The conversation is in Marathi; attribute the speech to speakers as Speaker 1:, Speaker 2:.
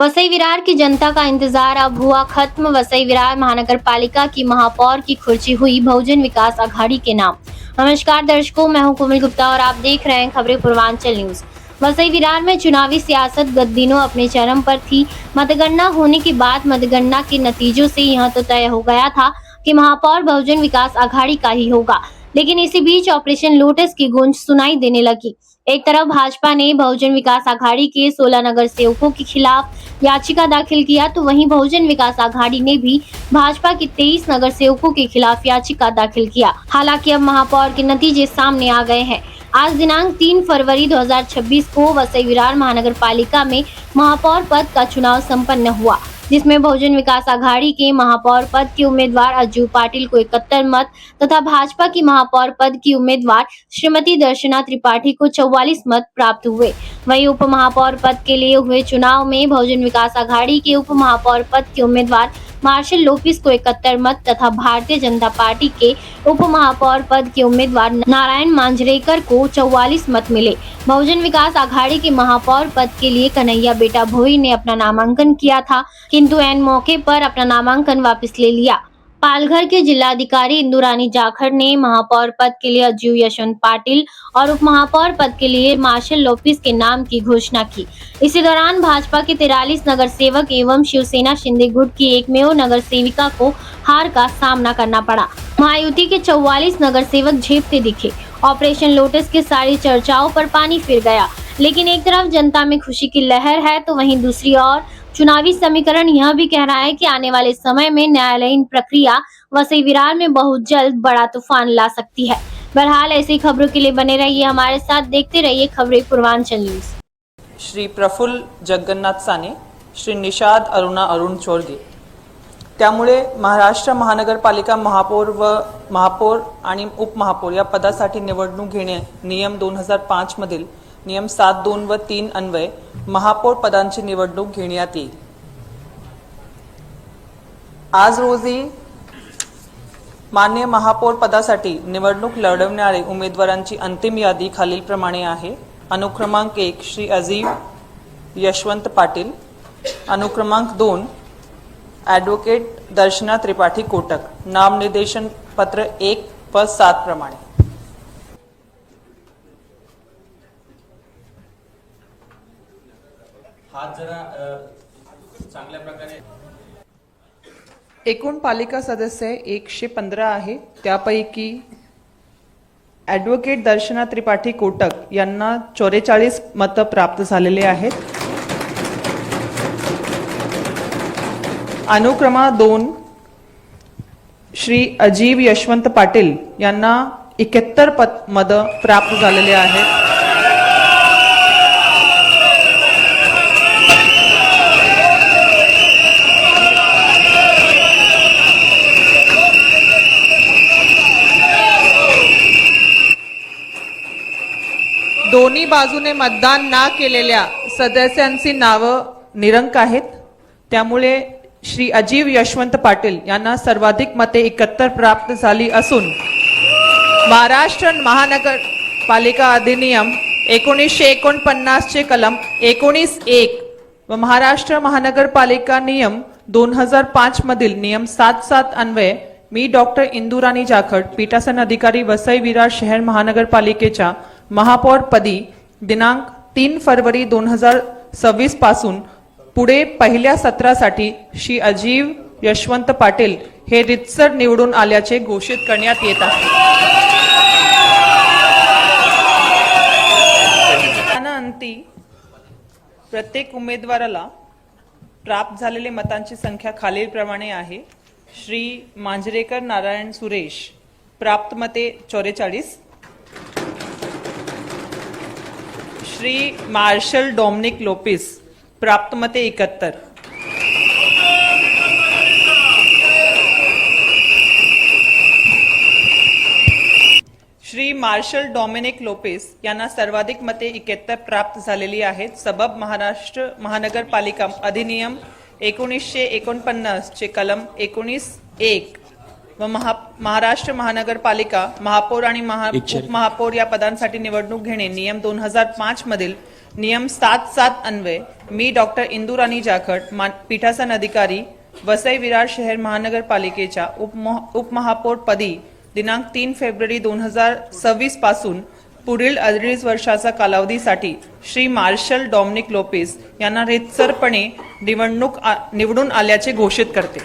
Speaker 1: वसई विरार की जनता का इंतजार अब हुआ खत्म। वसई विरार महानगर पालिका की महापौर की खुर्ची हुई बहुजन विकास आघाड़ी के नाम। नमस्कार दर्शकों, मैं हूं कोमल गुप्ता और आप देख रहे हैं खबरें पूर्वांचल न्यूज। वसई विरार में चुनावी सियासत गत दिनों अपने चरम पर थी। मतगणना होने के बाद मतगणना के नतीजों से यह तो तय हो गया था कि महापौर बहुजन विकास आघाड़ी का ही होगा, लेकिन इसी बीच ऑपरेशन लोटस की गूंज सुनाई देने लगी। एक तरफ भाजपा ने बहुजन विकास आघाड़ी के 16 नगर सेवकों के खिलाफ याचिका दाखिल किया, तो वहीं बहुजन विकास आघाड़ी ने भी भाजपा के 23 नगर सेवकों के खिलाफ याचिका दाखिल किया। हालांकि अब महापौर के नतीजे सामने आ गए हैं। आज दिनांक 3 फरवरी 2026 को वसई विरार महानगर पालिका में महापौर पद का चुनाव संपन्न हुआ, जिसमें बहुजन विकास आघाड़ी के महापौर पद के उम्मीदवार अज्जू पाटिल को 71 मत तथा भाजपा की महापौर पद की उम्मीदवार श्रीमती दर्शना त्रिपाठी को 44 मत प्राप्त हुए। वहीं उप महापौर पद के लिए हुए चुनाव में बहुजन विकास आघाड़ी के उप महापौर पद के उम्मीदवार मार्शल लोपिस को 71 मत तथा भारतीय जनता पार्टी के उप महापौर पद के उम्मीदवार नारायण मांजरेकर को 44 मत मिले। बहुजन विकास आघाड़ी के महापौर पद के लिए कन्हैया बेटा भोई ने अपना नामांकन किया था, किंतु ऐन मौके पर अपना नामांकन वापस ले लिया। पालघर के जिलाधिकारी इंदुरानी जाखड़ ने महापौर पद के लिए अज्जू यशवंत पाटिल और उप महापौर पद के लिए मार्शल लोपिस के नाम की घोषणा की। इसी दौरान भाजपा के 43 नगर सेवक एवं शिवसेना शिंदे गुट की एकमेव नगर सेविका को हार का सामना करना पड़ा। महायुति के 44 नगर सेवक झेपते दिखे। ऑपरेशन लोटस के सारी चर्चाओं पर पानी फिर गया, लेकिन एक तरफ जनता में खुशी की लहर है, तो वहीं दूसरी ओर चुनावी समीकरण यह भी कह रहा है कि आने वाले समय में न्यायालयीन प्रक्रिया वसई विरार में बहुत जल्द बड़ा तूफान ला सकती है। बहरहाल ऐसी खबरों के लिए बने रहिए हमारे साथ, देखते रहिए खबरें पूर्वांचल न्यूज।
Speaker 2: श्री प्रफुल्ल जगन्नाथ साने, श्री निषाद अरुणा अरुण चोरगे। त्यामुळे महाराष्ट्र महानगरपालिका महापौर आणि उपमहापौर या पदासाठी निवडणूक घेणे नियम 2005 मधील नियम 7, 2 व 3 अन्वये महापौर पदांची निवडणूक घेण्यात येईल। आज रोजी मान्य महापौर पदासाठी निवडणूक लढवणारे उमेदवारांची अंतिम यादी खालीलप्रमाणे आहे। अनुक्रमांक 1 श्री अजीब यशवंत पाटिल, अनुक्रमांक 2 ॲडव्होकेट दर्शना त्रिपाठी कोटक। नामनिर्देशन पत्र 1 व 7 प्रमाणे।
Speaker 3: हात जरा चांगल्या प्रकारे।
Speaker 2: एकूण पालिका सदस्य 115 आहे, त्यापैकी ॲडव्होकेट दर्शना त्रिपाठी कोटक यांना 44 मतं प्राप्त झालेले आहेत। अनुक्रमांक 2 श्री अजीब यशवंत पाटिल यांना 71 मतं प्राप्त झालेले आहेत। दोन्ही बाजूने मतदान न केलेल्या सदस्यांची नावं निरंक आहेत, त्यामुळे श्री अजीब यशवंत पाटिल यांना सर्वाधिक मते 71 प्राप्त झाली असून महाराष्ट्र महानगरपालिका अधिनियम 1949 चे कलम 19(1) व महाराष्ट्र महानगरपालिका नियम 2005 मधील नियम 7(7) अन्वये मी डॉक्टर इंदुरानी जाखड़, पीठासन अधिकारी वसई विरार शहर महानगरपालिकेच्या महापौर पदी दिनांक 3 फरवरी 2026 पासून पुढे पहिल्या सत्रासाठी श्री अजीब यशवंत पाटिल हे रितसर निवडून आल्याचे घोषित करण्यात येत आहे। त्यानंतर प्रत्येक उमेदवाराला प्राप्त झालेले मतांची संख्या खालीलप्रमाणे आहे। श्री मांजरेकर नारायण सुरेश, प्राप्त मते 44। श्री मार्शल डोमिनिक लोपिस, प्राप्त मते 71। श्री मार्शल डोमिनिक लोपिस यांना सर्वाधिक मते 71 प्राप्त झालेली आहेत। सबब महाराष्ट्र महानगरपालिका अधिनियम 1949 चे कलम 19(1) व महाराष्ट्र महानगरपालिका महापौर आणि उपमहापौर या पदांसाठी निवडणूक घेणे नियम 2005 मधील नियम 7(7) अन्वय मी डॉक्टर इंदुराणी जाखड पीठासन अधिकारी वसई विरार शहर महानगरपालिकेच्या उपमहापौर पदी दिनांक 3 फेब्रुवारी 2026 पासून पुढील 2.5 वर्षाचा कालावधीसाठी श्री मार्शल डॉमिनिक लोपेस यांना रीतसरपणे निवडून आल्याचे घोषित करते.